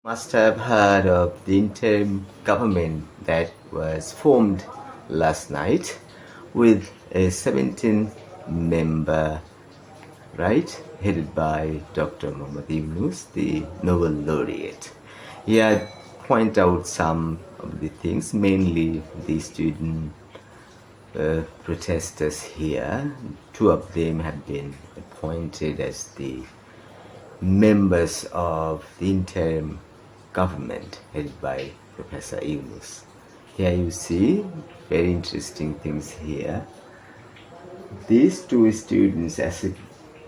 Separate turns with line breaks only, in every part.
Must have heard of the interim government that was formed last night with a 17-member, right, headed by Dr. Muhammad Yunus, the Nobel laureate. He had point out some of the things, mainly the student protesters here. Two of them have been appointed as the members of the interim government headed by Professor Yunus. Here you see very interesting things here. These two students, Asif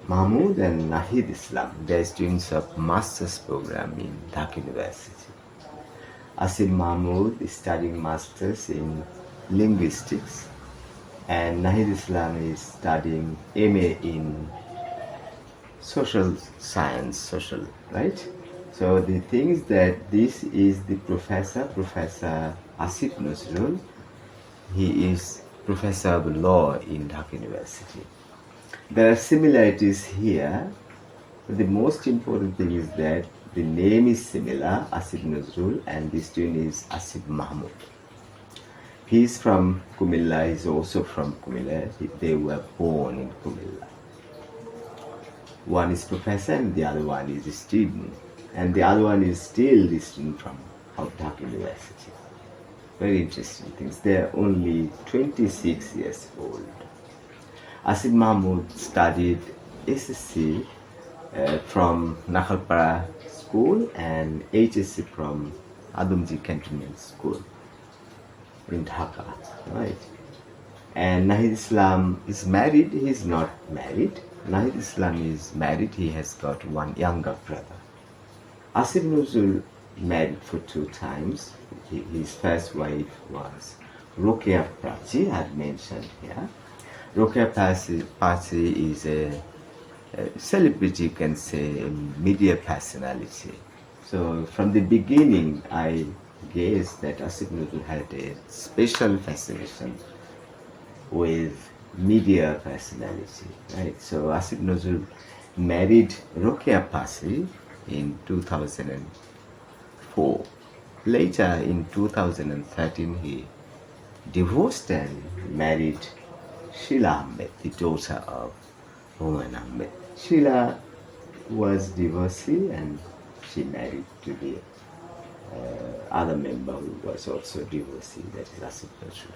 Mahmood and Nahid Islam, they are students of master's program in Dhaka University. Asif Mahmood is studying masters in linguistics and Nahid Islam is studying MA in social science, right? So the thing is that this is the Professor Asif Nazrul. He is Professor of Law in Dhaka University. There are similarities here, but the most important thing is that the name is similar, Asif Nazrul, and the student is Asif Mahmood. He is from Kumilla, he is also from Kumilla. They were born in Kumilla. One is professor and the other one is a student. And the other one is still the student from Dhaka University. Very interesting things. They are only 26 years old. Asif Mahmood studied SSC from Nakhalpara School and HSC from Adamji Cantonment School in Dhaka, right? And Nahid Islam is married. He is not married. Nahid Islam is married. He has got one younger brother. Asif Nazrul married for 2 times. His first wife was Rokeya Prachi, I had mentioned here. Rokeya Prachi is a celebrity, you can say, a media personality. So from the beginning, I guess that Asif Nazrul had a special fascination with media personality, right? So Asif Nazrul married Rokeya Prachi in 2004. Later, in 2013, he divorced and married Sheila Ahmed, the daughter of Humayun Ahmed. Sheila was divorcee and she married to the other member who was also divorcee, that is Asif Nazrul.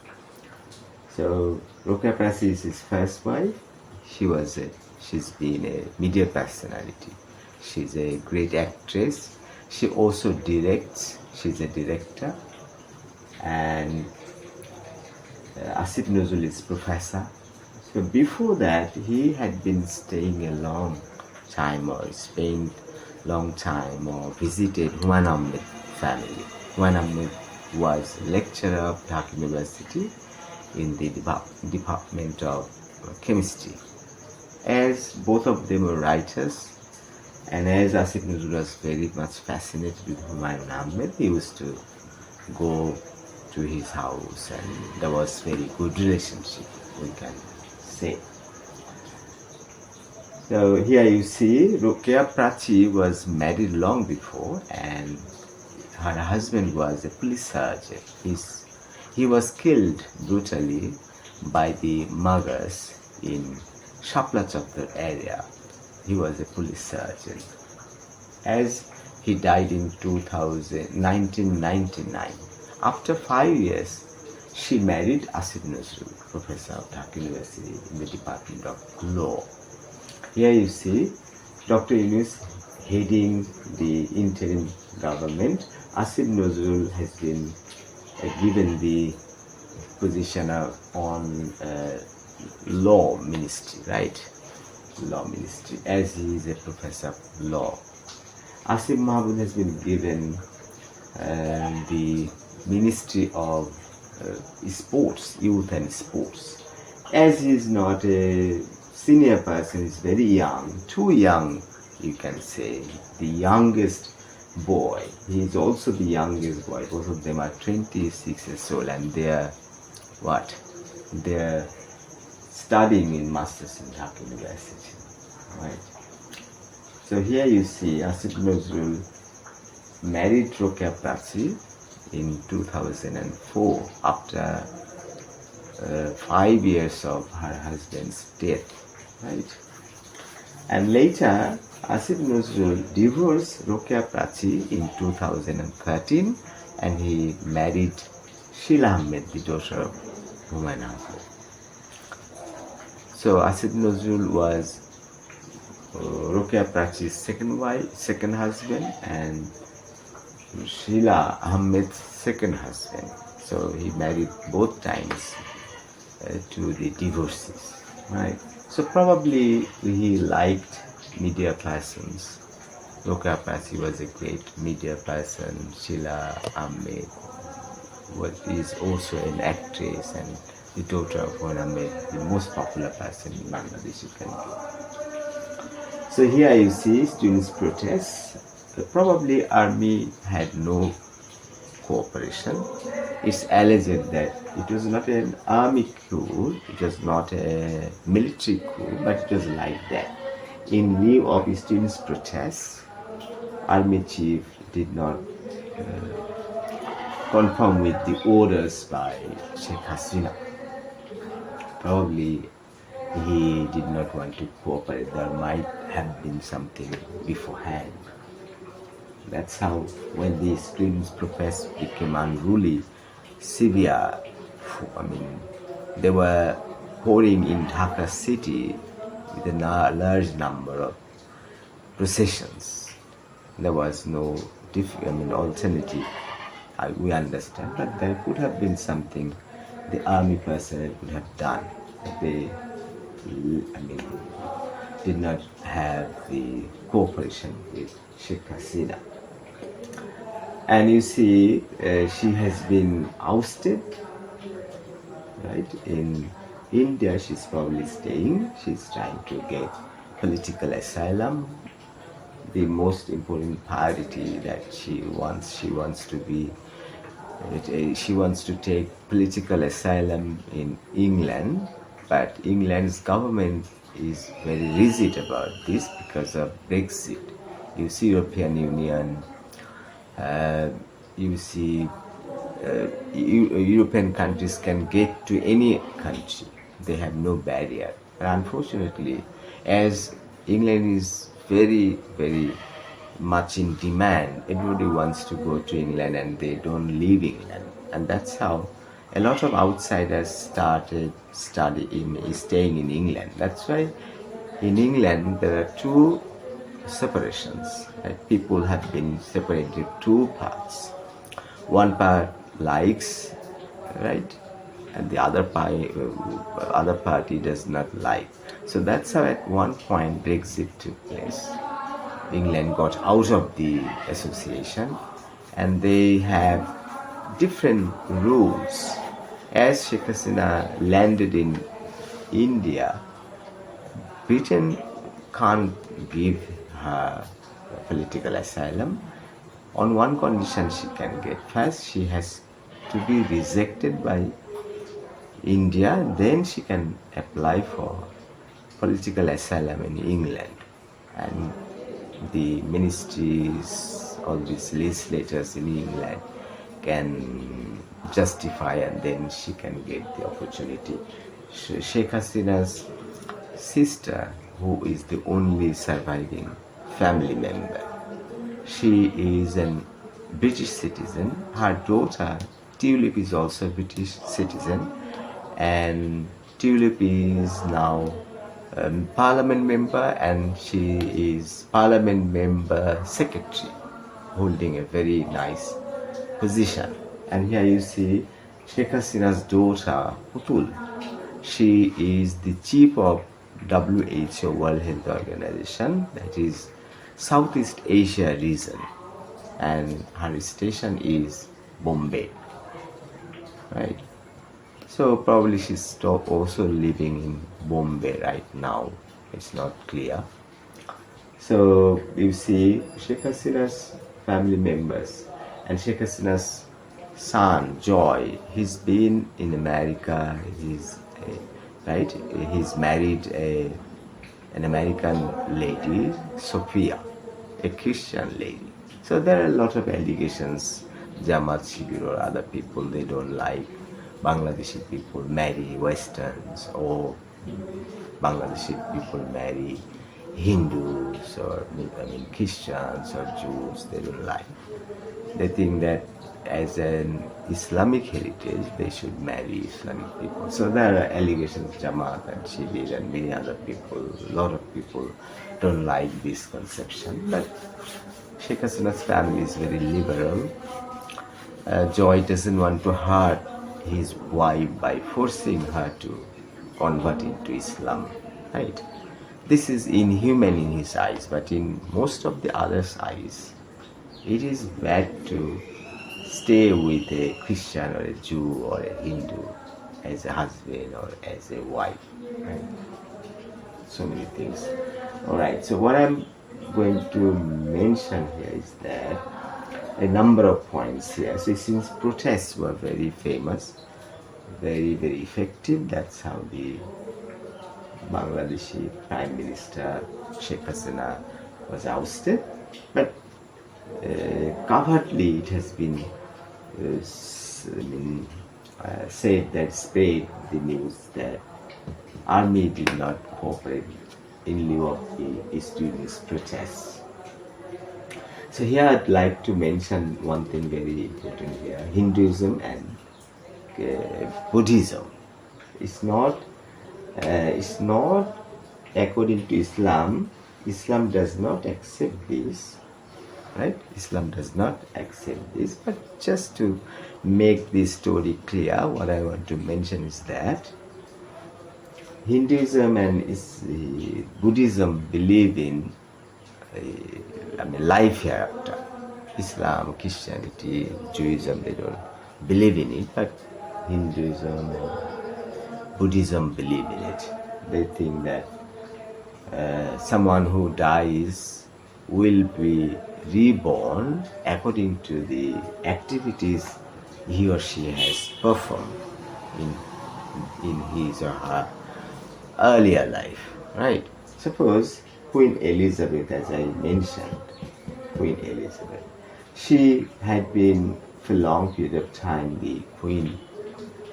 So Rokeya Prachi is his first wife. She's been a media personality. She's a great actress. She also directs. She's a director. And Asif Nazrul is professor. So before that, he had been staying a long time or spent long time or visited Humayun Ahmed family. Humayun Ahmed was lecturer of Dhaka University in the Department of Chemistry. As both of them were writers, and as Asif Nazrul was very much fascinated with Humayun Ahmed, he used to go to his house and there was very good relationship, we can say. So here you see Rokeya Prachi was married long before and her husband was a police sergeant. He was killed brutally by the muggers in Shapla Chowdhury area. He was a police sergeant. As he died in 1999, after 5 years, she married Asif Nazrul, professor of Dhaka University in the Department of Law. Here you see Dr. Yunus heading the interim government. Asif Nazrul has been given the position on law ministry, right? Law ministry, as he is a professor of law. Asif Mahmood has been given the Ministry of Sports, Youth and Sports. As he is not a senior person, he is very young, too young, you can say, the youngest boy. He is also the youngest boy. Both of them are 26 years old and they are what? They are studying in masters in Dhaka University, right? So here you see Asif Nazrul married Rokia Prachi in 2004 after 5 years of her husband's death, right? And later, Asif Nazrul divorced Rokia Prachi in 2013 and he married Sheila Ahmed, the daughter of Humayun Ahmed. So Asif Nazrul was Rokia Prachi's second husband, and Sheila Ahmed's second husband. So he married both times to the divorcees, right? So probably he liked media persons. Rokia Prachi was a great media person. Sheila Ahmed is also an actress and the daughter of Humayun Ahmed, the most popular person in Bangladesh, you can do. So here you see students' protests. Probably army had no cooperation. It's alleged that it was not an army coup, it was not a military coup, but it was like that. In lieu of students' protests, army chief did not conform with the orders by Sheikh Hasina. Probably he did not want to cooperate. There might have been something beforehand. That's how, when the students' protests became unruly, severe, they were pouring in Dhaka city with a large number of processions. There was no alternative. We understand, but there could have been something the army personnel could have done. They, did not have the cooperation with Sheikh Hasina. And you see, she has been ousted, right? In India, she's probably staying. She's trying to get political asylum. The most important priority that she wants to take political asylum in England, but England's government is very rigid about this because of Brexit. You see, European Union, European countries can get to any country. They have no barrier. But unfortunately, as England is very, very much in demand, everybody wants to go to England and they don't leave England. And that's how a lot of outsiders started staying in England. That's why in England there are two separations. Right? People have been separated two parts. One part likes, right, and the other party does not like. So that's how at one point Brexit took place. England got out of the association, and they have different rules. As Sheikh Hasina landed in India, Britain can't give her political asylum. On one condition she can get. First, she has to be rejected by India, then she can apply for political asylum in England. And the ministries, all these legislators in England can justify, and then she can get the opportunity. Sheikh Hasina's sister, who is the only surviving family member, she is a British citizen. Her daughter Tulip is also a British citizen, and Tulip is now parliament member, and she is parliament member secretary, holding a very nice position. And here you see Sheikh Hasina's daughter Putul. She is the chief of WHO, World Health Organization, that is Southeast Asia region, and her station is Bombay, right? So probably she's also living in Bombay right now. It's not clear. So you see Sheikh Hasina's family members, and Sheikh Hasina's son Joy. He's been in America. He's married an American lady, Sophia, a Christian lady. So there are a lot of allegations. Jamaat Shibir or other people, they don't like Bangladeshi people marry Westerns, or Bangladeshi people marry Hindus, or Christians or Jews. They don't like. They think that as an Islamic heritage, they should marry Islamic people. So there are allegations, Jamaat and Shibir and many other people, a lot of people don't like this conception. But Sheikh Hasina's family is very liberal. Joy doesn't want to hurt his wife by forcing her to convert into Islam, right? This is inhuman in his eyes, but in most of the others' eyes, it is bad to stay with a Christian or a Jew or a Hindu as a husband or as a wife, right? So many things. Alright, so what I'm going to mention here is that a number of points here. So since protests were very famous, very, very effective, that's how the Bangladeshi Prime Minister Sheikh Hasina was ousted. But covertly it has been said that spread the news that army did not cooperate in lieu of the students' protests. So here I'd like to mention one thing very important here: Hinduism and Buddhism. It's not according to Islam. Islam does not accept this, right? Islam does not accept this. But just to make this story clear, what I want to mention is that Hinduism and Buddhism believe in life hereafter. Islam, Christianity, Judaism, they don't believe in it, but Hinduism and Buddhism believe in it. They think that someone who dies will be reborn according to the activities he or she has performed in his or her earlier life, right? Suppose Queen Elizabeth, as I mentioned, Queen Elizabeth, she had been for a long period of time the Queen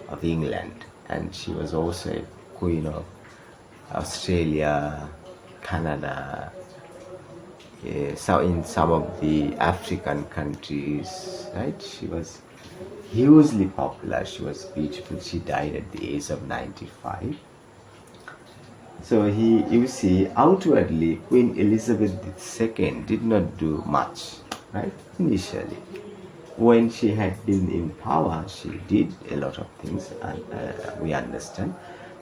of England, and she was also a Queen of Australia, Canada, so in some of the African countries, right? She was hugely popular. She was beautiful. She died at the age of 95. So you see, outwardly, Queen Elizabeth II did not do much, right? Initially, when she had been in power, she did a lot of things, and we understand.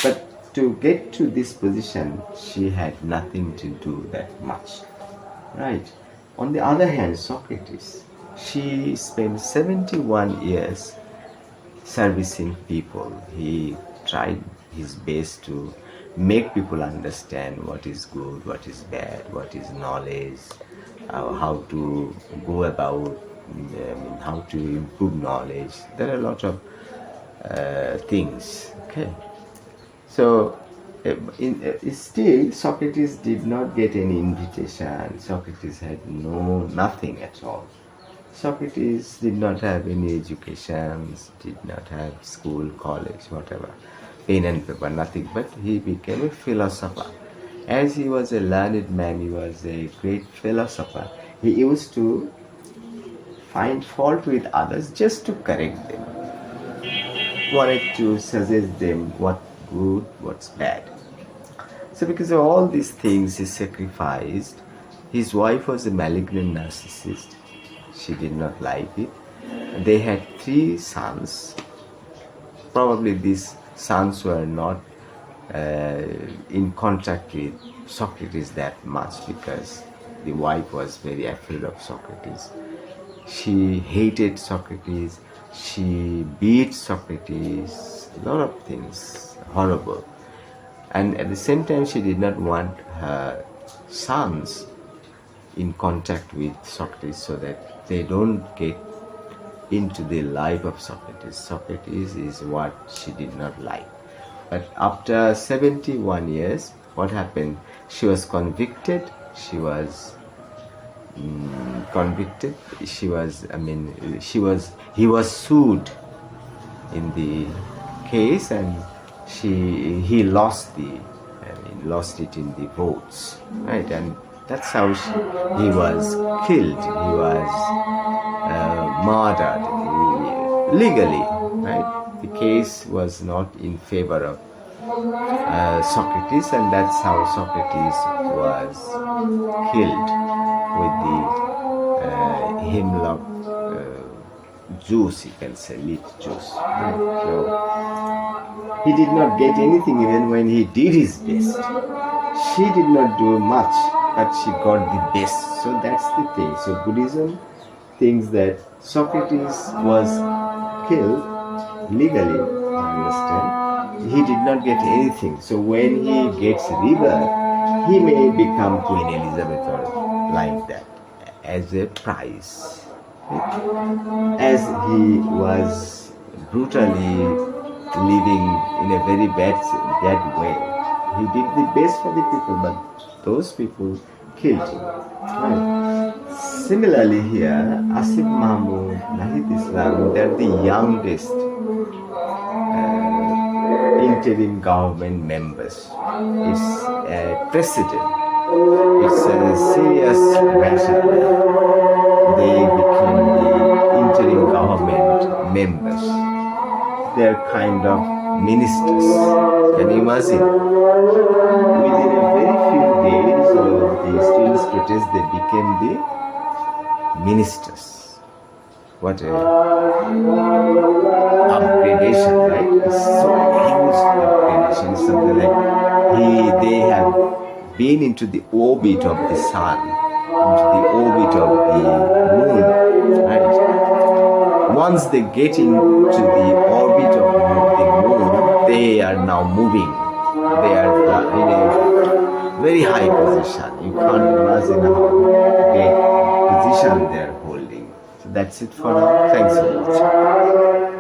But to get to this position, she had nothing to do that much, right? On the other hand, Socrates, she spent 71 years servicing people. He tried his best to make people understand what is good, what is bad, what is knowledge, how to go about, how to improve knowledge. There are a lot of things. Okay, so still Socrates did not get any invitation. Socrates had nothing at all. Socrates did not have any education, did not have school, college, whatever, pen and paper, nothing, but he became a philosopher. As he was a learned man, he was a great philosopher. He used to find fault with others just to correct them, wanted to suggest them what's good, what's bad. So because of all these things he sacrificed, his wife was a malignant narcissist. She did not like it. They had 3 sons. Probably these sons were not in contact with Socrates that much, because the wife was very afraid of Socrates. She hated Socrates. She beat Socrates. A lot of things horrible. And at the same time, she did not want her sons in contact with Socrates, so that they don't get into the life of Socrates. Socrates is what she did not like. But after 71 years, what happened? She was convicted. She was convicted. He was sued in the case, and he lost lost it in the votes, right? And that's how he was killed. He was murdered legally, right? The case was not in favor of Socrates, and that's how Socrates was killed with the hemlock juice, you can say, leaf juice. Right? So he did not get anything even when he did his best. She did not do much, but she got the best. So that's the thing. So Buddhism thinks that Socrates was killed legally, I understand. He did not get anything. So when he gets rebirth, he may become Queen Elizabeth or like that as a prize. As he was brutally living in a very bad way, he did the best for the people, but those people killed him. Right. Similarly here, Asif Mahmud, Nahid Islam, they are the youngest interim government members. It's a precedent. It's a serious matter. They became the interim government members. They're kind of ministers. Can you imagine? Within a very few days of the students' protest, they became the ministers. What a upgradation, right? It's so huge upgradation. It's something like they have been into the orbit of the sun, into the orbit of the moon, right? Once they get into the orbit of the moon, they are now moving. They are in a very high position. You can't imagine how great position they are holding. So that's it for now. Thanks for watching.